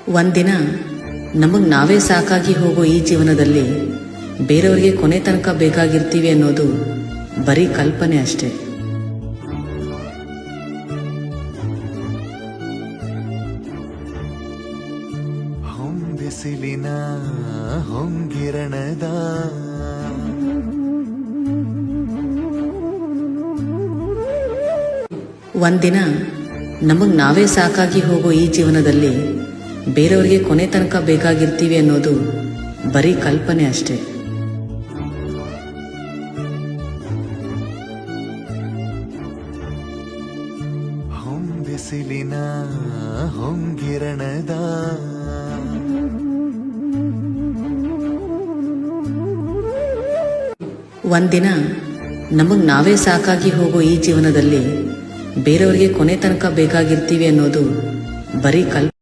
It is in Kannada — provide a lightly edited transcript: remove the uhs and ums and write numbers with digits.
ಒಂದಿನ ನಮಗೆ ನಾವೇ ಸಾಕಾಗಿ ಹೋಗೋ ಈ ಜೀವನದಲ್ಲಿ ಬೇರೆಯವರಿಗೆ ಕೊನೆ ತನಕ ಬೇಕಾಗಿರ್ತೀವಿ ಅನ್ನೋದು ಬರೀ ಕಲ್ಪನೆ ಅಷ್ಟೇ. ಹೊಂಬಿಸಿಲಿನ ಹೊಂಗಿರಣದ ಒಂದಿನ ನಮಗೆ ನಾವೇ ಸಾಕಾಗಿ ಹೋಗೋ ಈ ಜೀವನದಲ್ಲಿ ಬೇರೆಯವರಿಗೆ ಕೊನೆ ತನಕ ಬೇಕಾಗಿರ್ತೀವಿ ಅನ್ನೋದು ಬರೀ ಕಲ್ಪನೆ ಅಷ್ಟೇ. ಹೊಂಬಿಸಿಲಿನ ಹೊಂಗಿರಣದ ಒಂದಿನ ನಮಗೆ ನಾವೇ ಸಾಕಾಗಿ ಹೋಗೋ ಈ ಜೀವನದಲ್ಲಿ ಬೇರೆಯವರಿಗೆ ಕೊನೆ ತನಕ ಬೇಕಾಗಿರ್ತೀವಿ ಅನ್ನೋದು ಬರೀ